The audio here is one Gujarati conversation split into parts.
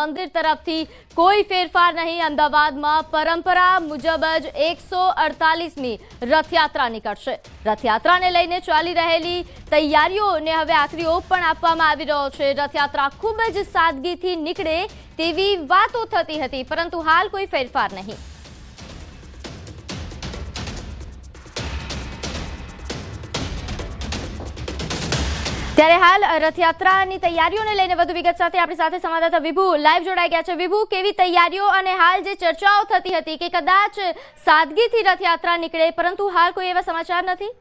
મંદિર તરફથી કોઈ ફેરફાર નહીં। અમદાવાદમાં પરંપરા મુજબ જ 148મી રથયાત્રા નીકળશે। રથયાત્રાને લઈને ચાલી રહેલી તૈયારીઓને હવે આખરી ઓપ પણ આપવામાં આવી રહ્યો છે। રથયાત્રા ખૂબ જ સાદગીથી નીકળે તેવી વાતો થતી હતી, પરંતુ હાલ કોઈ ફેરફાર નહીં। ત્યારે હાલ રથયાત્રાની તૈયારીઓને લઈને વધુ વિગત સાથે આપણી સાથે સંવાદદાતા વિભુ લાઈવ જોડાઈ ગયા છે। વિભુ, કેવી તૈયારીઓ અને હાલ જે ચર્ચાઓ થતી હતી કે કદાચ સાદગીથી રથયાત્રા નીકળે, પરંતુ હાલ કોઈ એવા સમાચાર નથી?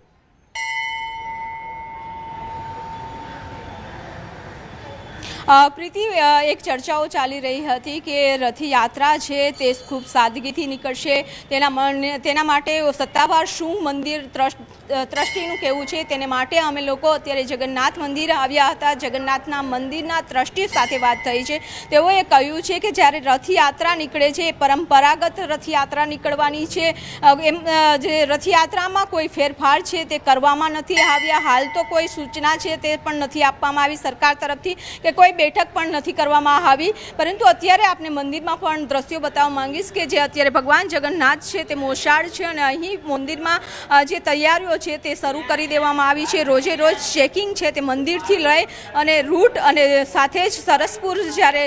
પ્રીતિ, એક ચર્ચાઓ ચાલી રહી હતી કે રથયાત્રા છે તે ખૂબ સાદગીથી નીકળશે। તેના માટે સત્તાવાર શું મંદિર ટ્રસ્ટીનું કહેવું છે તેને માટે અમે લોકો અત્યારે જગન્નાથ મંદિર આવ્યા હતા। જગન્નાથના મંદિરના ટ્રસ્ટી સાથે વાત થઈ છે। તેઓએ કહ્યું છે કે જ્યારે રથયાત્રા નીકળે છે, પરંપરાગત રથયાત્રા નીકળવાની છે, એમ જે રથયાત્રામાં કોઈ ફેરફાર છે તે કરવામાં નથી આવ્યા। હાલ તો કોઈ સૂચના છે તે પણ નથી આપવામાં આવી સરકાર તરફથી કે કોઈ બેઠક પણ નથી કરવામાં આવી, પરંતુ અત્યારે આપણે મંદિરમાં પણ દ્રશ્યો બતાવવા માંગીશ કે જે અત્યારે ભગવાન જગન્નાથ છે તે મોસાળ છે અને અહીં મંદિરમાં જે તૈયારીઓ છે તે શરૂ કરી દેવામાં આવી છે। રોજે રોજ ચેકિંગ છે તે મંદિરથી લઈ અને રૂટ અને સાથે જ સરસપુર જ્યારે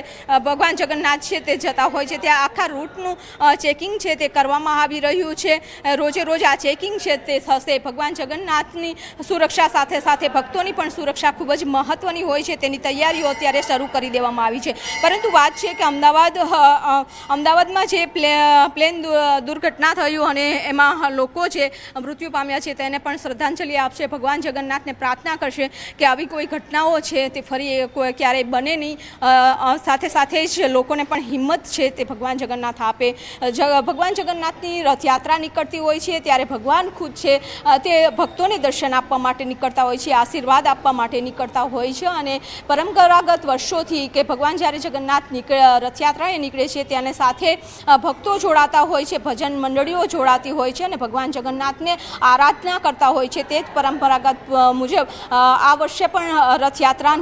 ભગવાન જગન્નાથ છે તે જતા હોય છે ત્યાં આખા રૂટનું ચેકિંગ છે તે કરવામાં આવી રહ્યું છે। રોજે રોજ આ ચેકિંગ છે તે થશે। ભગવાન જગન્નાથની સુરક્ષા સાથે સાથે ભક્તોની પણ સુરક્ષા ખૂબ જ મહત્વની હોય છે, તેની તૈયારીઓ અત્યારે શરૂ કરી દેવામાં આવી છે। પરંતુ વાત છે કે અમદાવાદમાં જે પ્લેન દુર્ઘટના થયું અને એમાં લોકો જે મૃત્યુ પામ્યા છે તેને પણ શ્રદ્ધાંજલિ આપશે। ભગવાન જગન્નાથને પ્રાર્થના કરશે કે આવી કોઈ ઘટનાઓ છે તે ફરી ક્યારેય બને નહીં। સાથે સાથે જ લોકોને પણ હિંમત છે તે ભગવાન જગન્નાથ આપે। ભગવાન જગન્નાથની રથયાત્રા નીકળતી હોય છે ત્યારે ભગવાન ખુદ છે તે ભક્તોને દર્શન આપવા માટે નીકળતા હોય છે, આશીર્વાદ આપવા માટે નીકળતા હોય છે। અને પરંપરાગત વર્ષોથી કે ભગવાન જ્યારે જગન્નાથ રથયાત્રાએ નીકળે છે તેને સાથે ભક્તો જોડાતા હોય છે, ભજન મંડળીઓ જોડાતી હોય છે અને ભગવાન જગન્નાથને આરાધના કરતા હોય છે। તે જ પરંપરાગત મુજબ આ વર્ષે પણ રથયાત્રા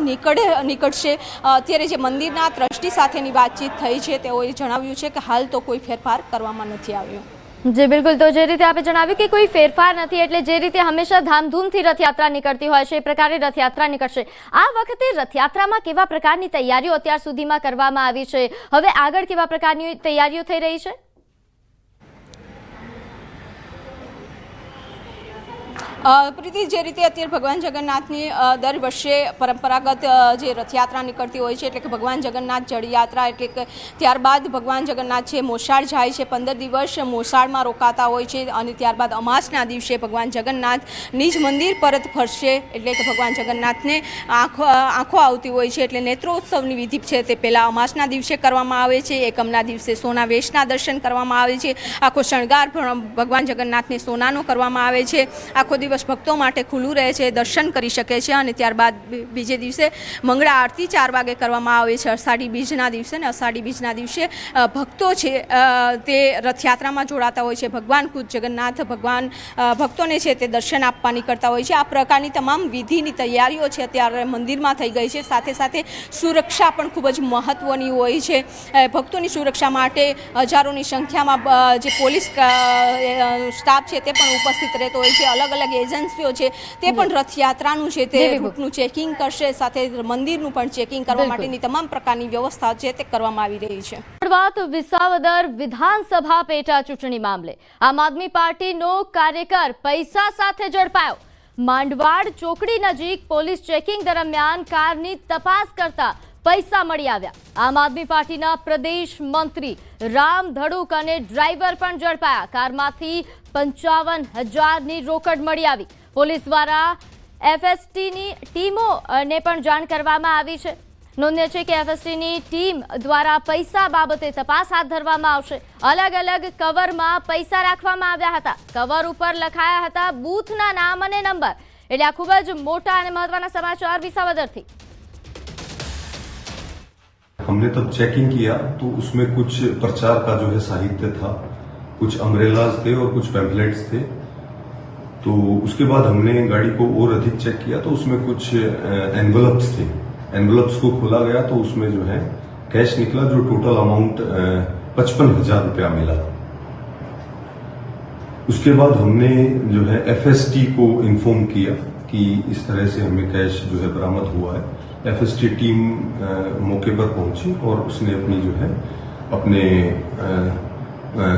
નીકળશે। અત્યારે જે મંદિરના ટ્રસ્ટી સાથેની વાતચીત થઈ છે તેઓએ જણાવ્યું છે કે હાલ તો કોઈ ફેરફાર કરવામાં નથી આવ્યો। જી બિલકુલ, તો જે રીતે આપે જણાવ્યું કે કોઈ ફેરફાર નથી, એટલે જે રીતે હંમેશા ધામધૂમથી રથયાત્રા નીકળતી હોય છે એ પ્રકારે રથયાત્રા નીકળશે। આ વખતે રથયાત્રામાં કેવા પ્રકારની તૈયારીઓ અત્યાર સુધીમાં કરવામાં આવી છે, હવે આગળ કેવા પ્રકારની તૈયારીઓ થઈ રહી છે? પ્રીતિ, જે રીતે અત્યારે ભગવાન જગન્નાથની દર વર્ષે પરંપરાગત જે રથયાત્રા નીકળતી હોય છે એટલે કે ભગવાન જગન્નાથ જળયાત્રા, એટલે કે ત્યારબાદ ભગવાન જગન્નાથ છે મોસાળ જાય છે, 15 દિવસ મોસાળમાં રોકાતા હોય છે અને ત્યારબાદ અમાસના દિવસે ભગવાન જગન્નાથ નિજ મંદિર પરત ફરશે। એટલે કે ભગવાન જગન્નાથને આંખો આવતી હોય છે એટલે નેત્રોત્સવની વિધિ છે તે પહેલાં અમાસના દિવસે કરવામાં આવે છે। એકમના દિવસે સોના વેશના દર્શન કરવામાં આવે છે, આખો શણગાર ભગવાન જગન્નાથને સોનાનો કરવામાં આવે છે। આખો દિવસ ભક્તો માટે ખુલ્લું રહે છે, દર્શન કરી શકે છે અને ત્યારબાદ બીજે દિવસે મંગળા આરતી 4 વાગે કરવામાં આવે છે અષાઢી બીજના દિવસે। અને અષાઢી બીજના દિવસે ભક્તો છે તે રથયાત્રામાં જોડાતા હોય છે। ભગવાન ખુદ જગન્નાથ ભક્તોને છે તે દર્શન આપવા નીકળતા હોય છે। આ પ્રકારની તમામ વિધિની તૈયારીઓ છે અત્યારે મંદિરમાં થઈ ગઈ છે। સાથે સાથે સુરક્ષા પણ ખૂબ જ મહત્વની હોય છે। ભક્તોની સુરક્ષા માટે હજારોની સંખ્યામાં જે પોલીસ સ્ટાફ છે તે પણ ઉપસ્થિત રહેતો હોય છે। અલગ અલગ એજન્સીઓ છે તે પણ રથયાત્રાનું છે તે રૂટનું ચેકિંગ કરશે, સાથે મંદિરનું પણ ચેકિંગ કરવા માટેની તમામ પ્રકારની વ્યવસ્થા છે તે કરવામાં આવી રહી છે। વાત વિસાવદર વિધાનસભા પેટા ચૂંટણી મામલે આમ આદમી પાર્ટીનો કાર્યકર પૈસા સાથે ઝડપાયો। માંડવાડ ચોકડી નજીક પોલીસ ચેકિંગ દરમિયાન કારની તપાસ કરતા પૈસા મળી આવ્યા। આમ આદમી પાર્ટીના પ્રદેશ મંત્રી રામ ધડુક અને ડ્રાઈવર પણ ઝડપાયા। કારમાંથી 55,000ની રોકડ મળી આવી। પોલીસ દ્વારા એફએસટીની ટીમોને પણ જાણ કરવામાં આવી છે। નોંધનીય છે કે એફએસટીની ટીમ દ્વારા પૈસા બાબતે તપાસ હાથ ધરવામાં આવશે। અલગ અલગ કવરમાં પૈસા રાખવામાં આવ્યા હતા। કવર ઉપર લખાયા હતા બૂથના નામ અને નંબર। એટલે આ ખૂબ જ મોટા અને મહત્વના સમાચાર વિસાવદરથી। हमने तब चेकिंग किया तो उसमें कुछ प्रचार का जो है साहित्य था, कुछ अम्ब्रेलाज थे और कुछ पैम्फलेट्स थे। तो उसके बाद हमने गाड़ी को और अधिक चेक किया तो उसमें कुछ एनवलप्स थे। एनवलप्स को खोला गया तो उसमें जो है कैश निकला, जो टोटल अमाउंट 55,000 रुपया मिला। उसके बाद हमने जो है FST को इन्फॉर्म किया कि इस तरह से हमें कैश जो है बरामद हुआ है। FST टीम मौके पर पहुंची और उसने अपनी जो है अपने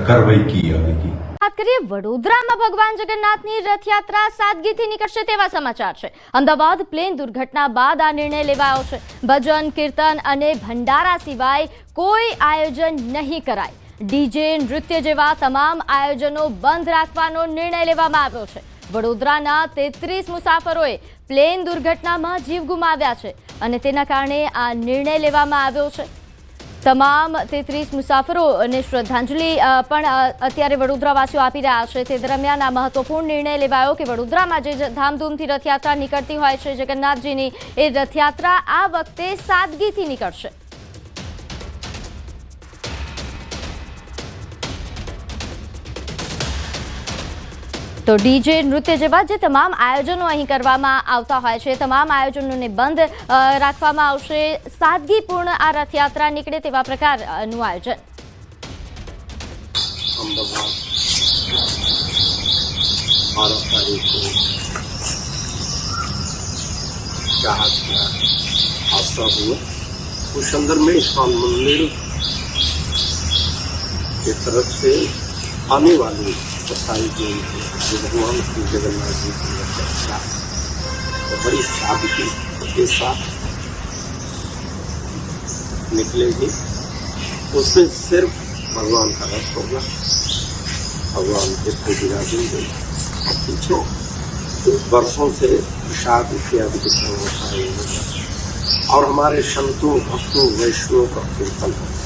કાર્યવાહી की आगे की। વાત કરીએ વડોદરામાં ભગવાન જગન્નાથની રથયાત્રા સાદગીથી નીકળશે તેવા સમાચાર છે। અમદાવાદ પ્લેન દુર્ઘટના બાદ આ નિર્ણય લેવાયો છે। ભજન, કીર્તન અને ભંડારા સિવાય કોઈ આયોજન નહીં કરાય। ડીજે, નૃત્ય જેવા તમામ આયોજનો બંધ રાખવાનો નિર્ણય લેવામાં આવ્યો છે। વડોદરાના 33 મુસાફરોએ પ્લેન દુર્ઘટનામાં જીવ ગુમાવ્યા છે અને તેના કારણે આ નિર્ણય લેવામાં આવ્યો છે। તમામ 33 મુસાફરોને શ્રદ્ધાંજલિ પણ અત્યારે વડોદરાવાસીઓ આપી રહ્યા છે। તે દરમિયાન આ મહત્વપૂર્ણ નિર્ણય લેવાયો કે વડોદરામાં જે ધામધૂમથી રથયાત્રા નીકળતી હોય છે જગન્નાથજીની, એ રથયાત્રા આ વખતે સાદગીથી નીકળશે। તો ડીજે, નૃત્ય જેવા જે તમામ આયોજનો અહીં કરવામાં આવતા હોય છે તમામ આયોજનોને બંધ રાખવામાં આવશે। સાદગીપૂર્ણ આ રથયાત્રા નીકળે તેવા પ્રકારનું આયોજન। अहमदाबाद 12 तारीख को जहाज का हादसा हुआ। उस संदर्भ में इस्कॉन मंदिर की तरफ से आने वाली 27 जून को जो भगवान श्री जगन्नाथ जी की रथयात्रा तो बड़ी सादगी के साथ निकलेगी। उसमें सिर्फ भगवान का रथ होगा, भगवान इसको विराजेंगे और पीछे वर्षों से प्रसाद इत्यादि वितरण होता है और हमारे संतों, भक्तों, वैष्णव का कीर्तन होगा।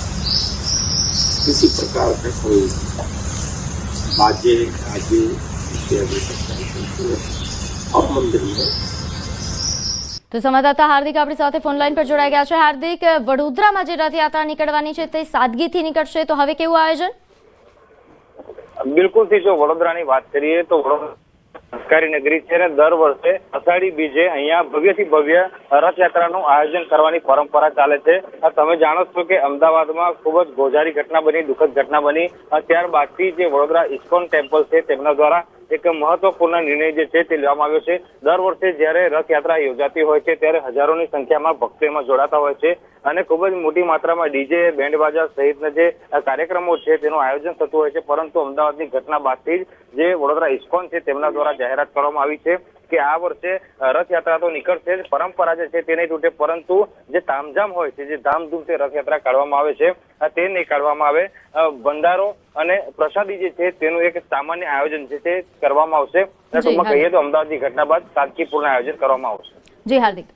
किसी प्रकार का कोई बाजे गाजे इत्यादि सब और मंदिर में। તો સંવાદદાતા હાર્દિક આપણી સાથે ફોન લાઈન પર જોડાઈ ગયા છે। હાર્દિક, વડોદરામાં જે રથયાત્રા નીકળવાની છે તે સાદગીથી નીકળશે, તો હવે કેવું આયોજન? બિલકુલ થી જો વડોદરાની વાત કરીએ તો વડોદરા સંસ્કારી નગરી છે અને દર વર્ષે અષાઢી બીજે અહીંયા ભવ્યથી ભવ્ય રથયાત્રાનું આયોજન કરવાની પરંપરા ચાલે છે। તમે જાણો છો કે અમદાવાદમાં ખૂબ જ ગોઝારી ઘટના બની, દુઃખદ ઘટના બની, ત્યારબાદથી જે વડોદરા ઇસ્કોન ટેમ્પલ છે તેમના દ્વારા એક મહત્વપૂર્ણ નિર્ણય જે છે તે લેવામાં આવ્યો છે। દર વર્ષે જ્યારે રથયાત્રા યોજાતી હોય છે ત્યારે હજારોની સંખ્યામાં ભક્તો એમાં જોડાતા હોય છે અને ખૂબ જ મોટી માત્રામાં ડીજે, બેન્ડ બાજા સહિતના જે કાર્યક્રમો છે તેનું આયોજન થતું હોય છે। પરંતુ અમદાવાદની ઘટના બાદથી જ જે વડોદરા ઇસ્કોન છે તેમના દ્વારા જાહેરાત કરવામાં આવી છે કે આ વર્ષે રથયાત્રા તો નીકળશે, પરંપરા જે છે તે નહીં તૂટે, પરંતુ જે તામઝામ હોય છે, જે ધામધૂમથી રથયાત્રા કાઢવામાં આવે છે તે નહીં કાઢવામાં આવે। ભંડારો અને પ્રસાદી જે છે તેનું એક સામાન્ય આયોજન છે તે કરવામાં આવશે। ટૂંકમાં કહીએ તો અમદાવાદની ઘટના બાદ સાદગીપૂર્ણ આયોજન કરવામાં આવશે। જી હાર્દિક।